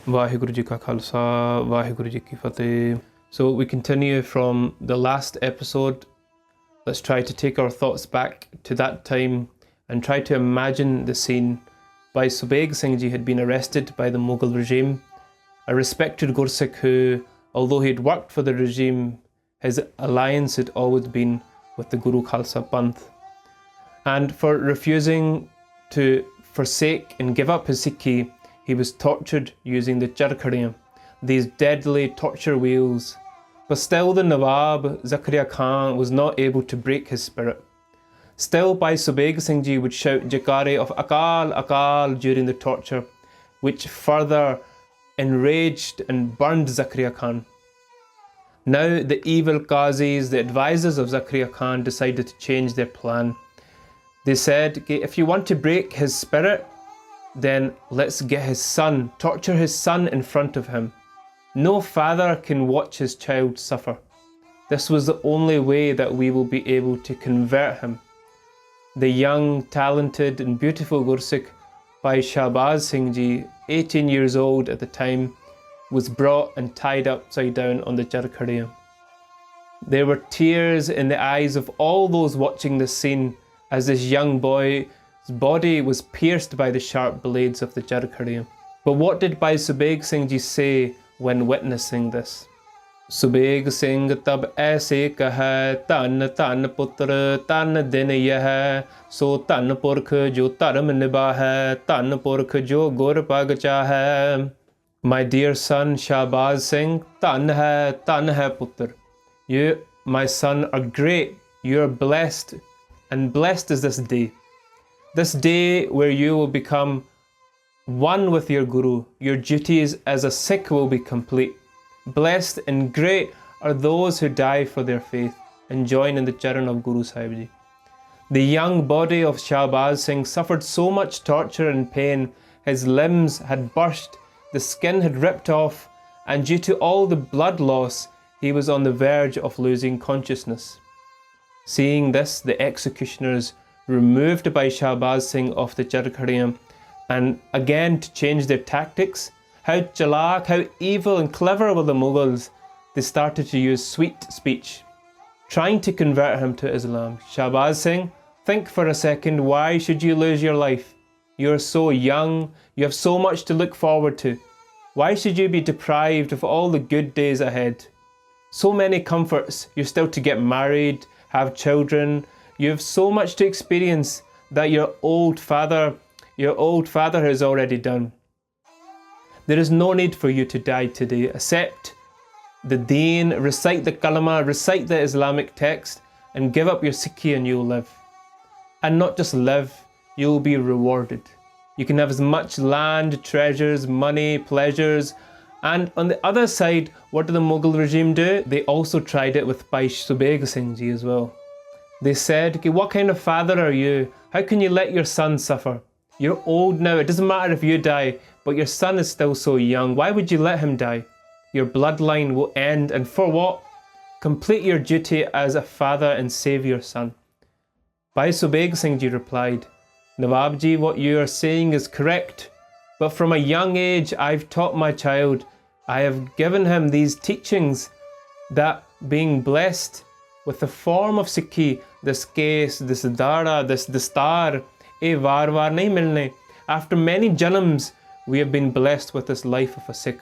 Vaheguru Ji Ka Khalsa, Vaheguru Ji Ki Fateh. So we continue from the last episode. Let's try to take our thoughts back to that time and try to imagine the scene. Bhai Subegh Singh Ji had been arrested by the Mughal regime, a respected Gursikh who, although he had worked for the regime, his alliance had always been with the Guru Khalsa Panth. And for refusing to forsake and give up his Sikhi, he was tortured using the Zakharia, these deadly torture wheels. But still the Nawab, Zakharia Khan, was not able to break his spirit. Still Bhai Subegh Singh Ji would shout Jakare of Akal, Akal during the torture, which further enraged and burned Zakharia Khan. Now the evil Qazis, the advisors of Zakharia Khan, decided to change their plan. They said, if you want to break his spirit, then let's get his son, torture his son in front of him. No father can watch his child suffer. This was the only way that we will be able to convert him. The young, talented and beautiful Gursikh, Bhai Shabaaz Singh Ji, 18 years old at the time, was brought and tied upside down on the Zakharia. There were tears in the eyes of all those watching this scene as this young boy's body was pierced by the sharp blades of the Zakharia. But what did Bhai Subegh Singh Ji say when witnessing this? Subegh Singh tab aise kaha, tan tan putra tan din yah, so tan purkh jo dharm nibah, tan purkh jo gur pag chah. My dear son Shabaaz Singh, tan hai putra. You, my son, are great. You are blessed, and blessed is this day. This day where you will become one with your Guru. Your duties as a Sikh will be complete. Blessed and great are those who die for their faith and join in the charan of Guru Sahib Ji. The young body of Shabaaz Singh suffered so much torture and pain. His limbs had burst, the skin had ripped off, and due to all the blood loss, he was on the verge of losing consciousness. Seeing this, the executioners removed Bhai Shabaaz Singh off the Zakharia, and again to change their tactics. How chalak, how evil and clever were the Mughals. They started to use sweet speech, trying to convert him to Islam. Shabaaz Singh, think for a second, why should you lose your life? You are so young, you have so much to look forward to. Why should you be deprived of all the good days ahead? So many comforts, you're still to get married, have children, you have so much to experience that your old father has already done. There is no need for you to die today. Accept the deen, recite the kalama, recite the Islamic text, and give up your Sikhi and you'll live. And not just live, you'll be rewarded. You can have as much land, treasures, money, pleasures. And on the other side, what did the Mughal regime do? They also tried it with Bhai Subegh Singh Ji as well. They said, okay, what kind of father are you? How can you let your son suffer? You're old now, it doesn't matter if you die, but your son is still so young. Why would you let him die? Your bloodline will end, and for what? Complete your duty as a father and save your son. Bhai Subegh Singh Ji replied, Nawab Ji, what you are saying is correct, but from a young age I've taught my child. I have given him these teachings that being blessed with the form of Sikhi, this case, this dara, this dastar, var nahi milne. After many janams, we have been blessed with this life of a Sikh.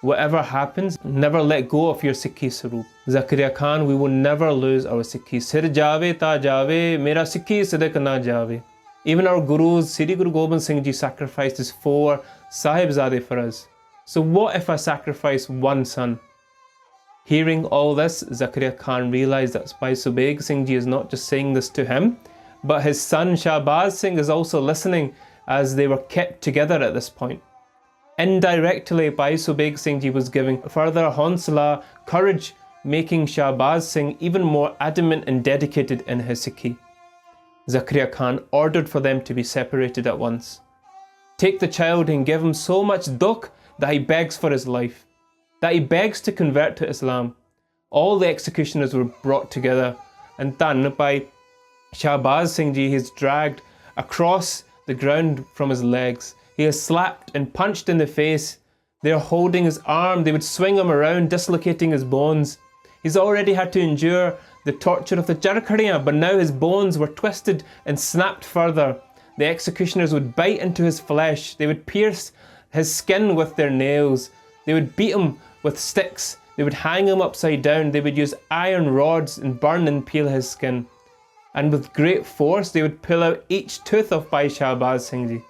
Whatever happens, never let go of your Sikhi saroop. Zakharia Khan, we will never lose our Sikhi. Sir jave ta jave, mera Sikhi sidak na jave. Even our Gurus, Sri Guru Gobind Singh Ji sacrificed his 4 Sahibzade for us. So what if I sacrifice one son? Hearing all this, Zakharia Khan realized that Bhai Subegh Singh Ji is not just saying this to him, but his son Shabaaz Singh is also listening, as they were kept together at this point. Indirectly, Bhai Subegh Singh Ji was giving further haunsala, courage, making Shabaaz Singh even more adamant and dedicated in his Sikhi. Zakharia Khan ordered for them to be separated at once. Take the child and give him so much dukh that he begs for his life, that he begs to convert to Islam. All the executioners were brought together, and done by Shabaaz Singh Ji. He is dragged across the ground from his legs. He is slapped and punched in the face They're holding his arm. They would swing him around, dislocating his bones. He's already had to endure the torture of the Zakharia, but now his bones were twisted and snapped further. The executioners would bite into his flesh. They would pierce his skin with their nails. They would beat him with sticks. They would hang him upside down. They would use iron rods and burn and peel his skin. And with great force, they would pull out each tooth of Bhai Shabaaz Singh ji.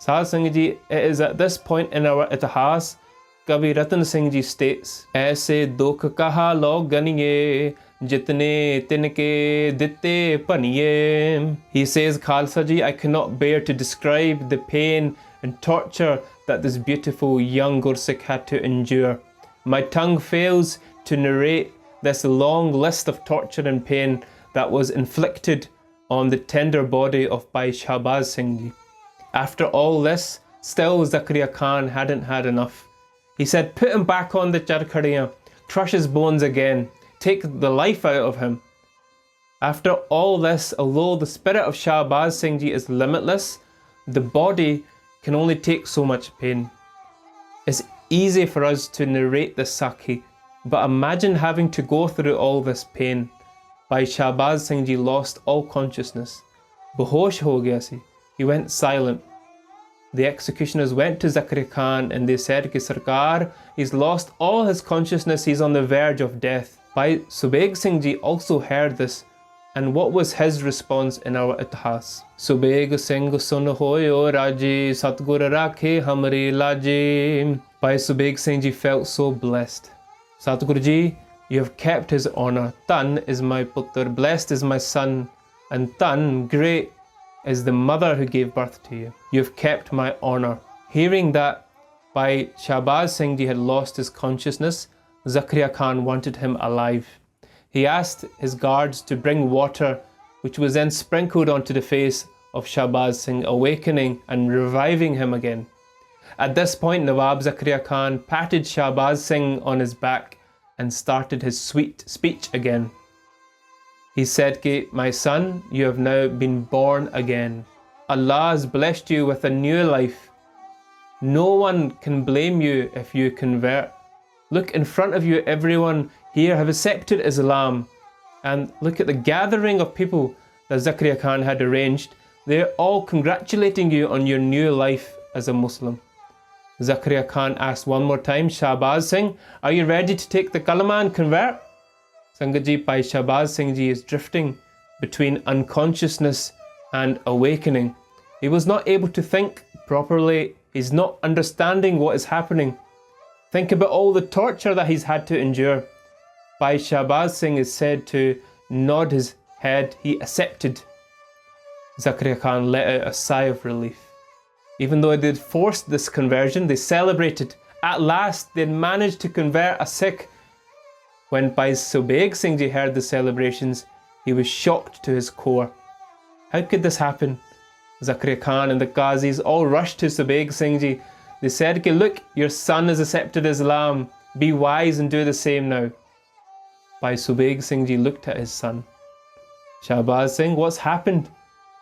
Sahib Singh ji, it is at this point in our itihas, Kavi Ratan Singh ji states, "Aise dukh kaha log ganiye, jitne tinke ditte paniye." He says, Khalsa ji, I cannot bear to describe the pain and torture that this beautiful young Gursikh had to endure. My tongue fails to narrate this long list of torture and pain that was inflicted on the tender body of Bhai Shabaaz Singh ji. After all this, still Zakharia Khan hadn't had enough. He said, put him back on the Zakharia, crush his bones again, take the life out of him. After all this, although the spirit of Shabaaz Singh ji is limitless, the body can only take so much pain. It's easy for us to narrate this Sakhi, but imagine having to go through all this pain. Bhai Shabaaz Singh ji lost all consciousness. Behosh ho gaya si. He went silent. The executioners went to Zakharia Khan and they said ki Sarkar, he's lost all his consciousness, he's on the verge of death. Bhai Subegh Singh ji also heard this, and what was his response in our itihas? Subegh Singh sun hoyo raji, Satgur rakhe hamari laji. Bhai Subegh Singh ji felt so blessed. Satguru ji, you have kept his honour. Tan is my putter, blessed is my son, and Tan, great, is the mother who gave birth to you. You have kept my honour. Hearing that Bhai Shabaaz Singh ji had lost his consciousness, Zakharia Khan wanted him alive. He asked his guards to bring water, which was then sprinkled onto the face of Shabaaz Singh, awakening and reviving him again. At this point, Nawab Zakharia Khan patted Shabaaz Singh on his back and started his sweet speech again. He said, my son, you have now been born again. Allah has blessed you with a new life. No one can blame you if you convert. Look in front of you, everyone here have accepted Islam. And look at the gathering of people that Zakharia Khan had arranged. They're all congratulating you on your new life as a Muslim. Zakharia Khan asked one more time, Shabaaz Singh, are you ready to take the kalama and convert? Sangat ji, Bhai Shabaaz Singh ji is drifting between unconsciousness and awakening. He was not able to think properly. He's not understanding what is happening. Think about all the torture that he's had to endure. Bhai Shabaaz Singh is said to nod his head. He accepted. Zakharia Khan let out a sigh of relief. Even though they'd forced this conversion, they celebrated. At last, they'd managed to convert a Sikh. When Bhai Subegh Singh ji heard the celebrations, he was shocked to his core. How could this happen? Zakharia Khan and the Qazis all rushed to Subegh Singh ji. They said, look, your son has accepted Islam. Be wise and do the same now. Bhai Subegh Singh ji looked at his son. Shabaaz Singh, what's happened?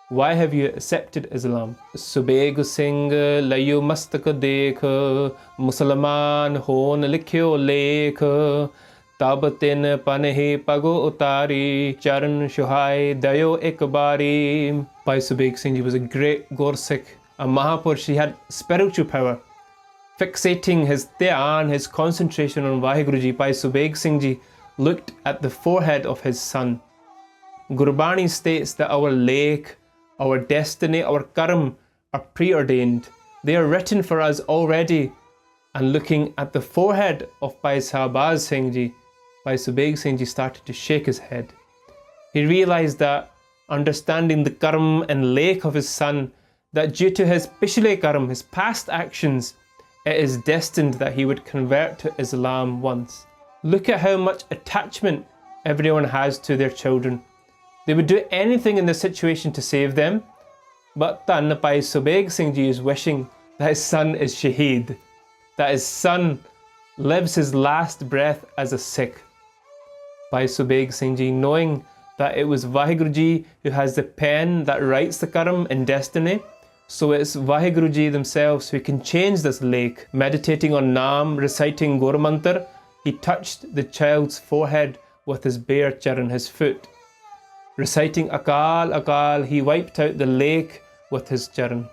Why have you accepted Islam? Subegh Singh layo mastak dekh, Musliman hon likhyo lekh, tab tin panhe pago utari, charan shuhai dayo ek bari. Bhai Subegh Singh ji was a great Gursikh, a Mahapurush. He had spiritual power. Fixating his dhyan, his concentration on Vaheguru ji, Bhai Subegh Singh ji looked at the forehead of his son. Gurbani states that our lekh, our destiny, our karm are preordained. They are written for us already. And looking at the forehead of Bhai Shabaaz Singh ji, Bhai Subegh Singh ji started to shake his head. He realized that, understanding the karm and lekh of his son, that due to his pichle karm, his past actions, it is destined that he would convert to Islam once. Look at how much attachment everyone has to their children. They would do anything in this situation to save them, but then Bhai Subegh Singh ji is wishing that his son is Shaheed, that his son lives his last breath as a Sikh. Bhai Subegh Singh ji, knowing that it was Vaheguru ji who has the pen that writes the karm and destiny, So it's Vaheguru Ji themselves who can change this lake. Meditating on Naam, reciting Gur Mantar, he touched the child's forehead with his bare charan, his foot. Reciting Akal, Akal, he wiped out the lake with his charan.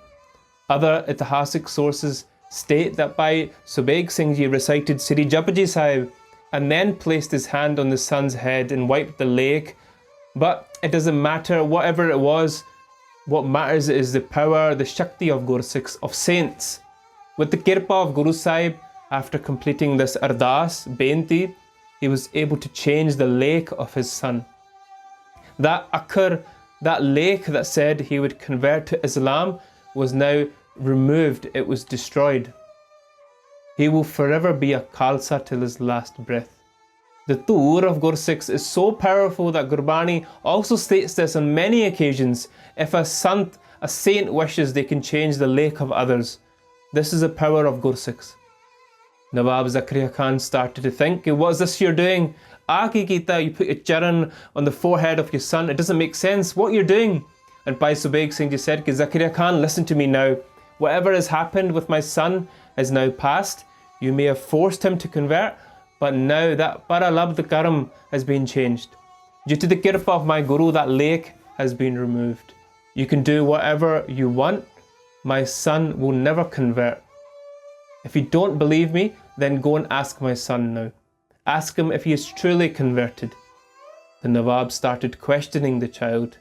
Other Itihasic sources state that Bhai Subegh Singh Ji recited Sri Japji Sahib and then placed his hand on the son's head and wiped the lake. But it doesn't matter, whatever it was, what matters is the power, the Shakti of Gursikhs, of saints. With the Kirpa of Guru Sahib, after completing this Ardas, Benti, he was able to change the lake of his son. That Akhar, that lake that said he would convert to Islam, was now removed, it was destroyed. He will forever be a Khalsa till his last breath. The Tur of Gursikhs is so powerful that Gurbani also states this on many occasions. If a sant, a saint wishes, they can change the lake of others. This is the power of Gursikhs. Nawab Zakharia Khan started to think, what's this you're doing? Aaki kita, you put your charan on the forehead of your son. It doesn't make sense. What you're doing? And Bhai Subegh Singh Ji said, Zakharia Khan, listen to me now. Whatever has happened with my son is now past. You may have forced him to convert, but now that Paralabd Karam has been changed. Due to the Kirpa of my Guru, that lake has been removed. You can do whatever you want. My son will never convert. If you don't believe me, then go and ask my son now. Ask him if he is truly converted. The Nawab started questioning the child.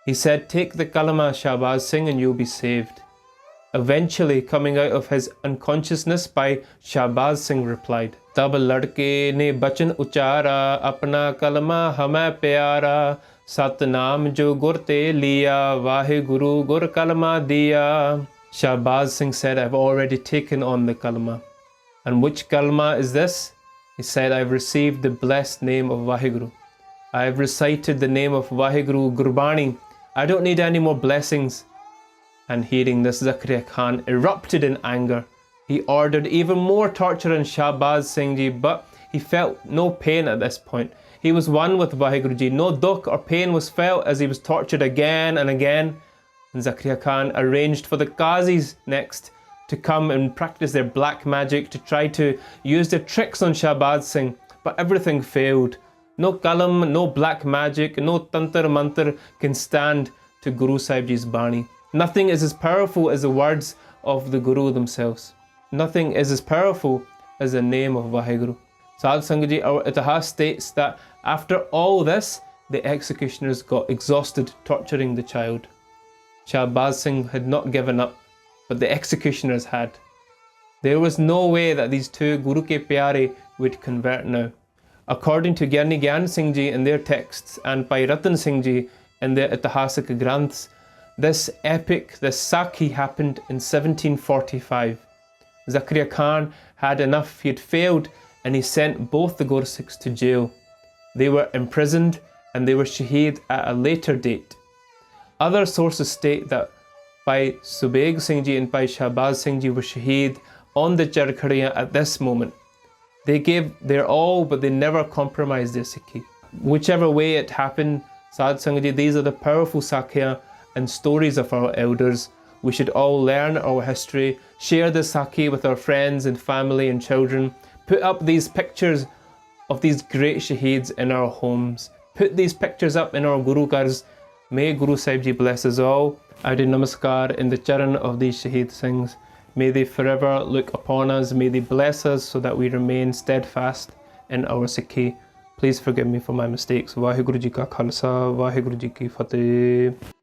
He said, take the Kalama Shabaaz Singh and you'll be saved. Eventually, coming out of his unconsciousness, Bhai Shabaaz Singh replied, Tab ladke ne bachan uchara, apna kalama hame pyara, sat naam jo gur te liya, vahe guru gur kalama diya. Shabaaz Singh said, I've already taken on the kalama. And which kalama is this? He said, I've received the blessed name of Vaheguru. I have recited the name of Vaheguru Gurbani. I don't need any more blessings. And hearing this, Zakharia Khan erupted in anger. He ordered even more torture on Shabaaz Singh Ji, but he felt no pain at this point. He was one with Vaheguru Ji. No dukh or pain was felt as he was tortured again and again. And Zakharia Khan arranged for the Qazis next to come and practice their black magic, to try to use their tricks on Shabaaz Singh. But everything failed. No kalam, no black magic, no tantar mantar can stand to Guru Sahib Ji's Bani. Nothing is as powerful as the words of the Guru themselves. Nothing is as powerful as the name of Vaheguru. Sadh Sangat Ji, our Itihas states that after all this, the executioners got exhausted torturing the child. Shabaaz Singh had not given up, but the executioners had. There was no way that these two Guru ke Pyare would convert now. According to Gyani Gyan Singh Ji in their texts and Bhai Ratan Singh Ji in their Itihasic Granths, this epic, this Sakhi happened in 1745. Zakharia Khan had enough, he had failed, and he sent both the Gursikhs to jail. They were imprisoned and they were shaheed at a later date. Other sources state that Bhai Subegh Singh Ji and Bhai Shabaaz Singh Ji were shaheed on the Zakharia at this moment. They gave their all, but they never compromised their Sikhi. Whichever way it happened, Sadh Sangat Ji, these are the powerful Sakhya and stories of our elders. We should all learn our history, share the Sakhi with our friends and family and children, put up these pictures of these great shaheeds in our homes, put these pictures up in our Guru Ghars. May Guru Sahib Ji bless us all. I do namaskar in the charan of these Shaheed Singhs. May they forever look upon us, may they bless us so that we remain steadfast in our Sikhi. Please forgive me for my mistakes. Vaheguru Ji Ka Khalsa, Vaheguru Ji Ki Fateh.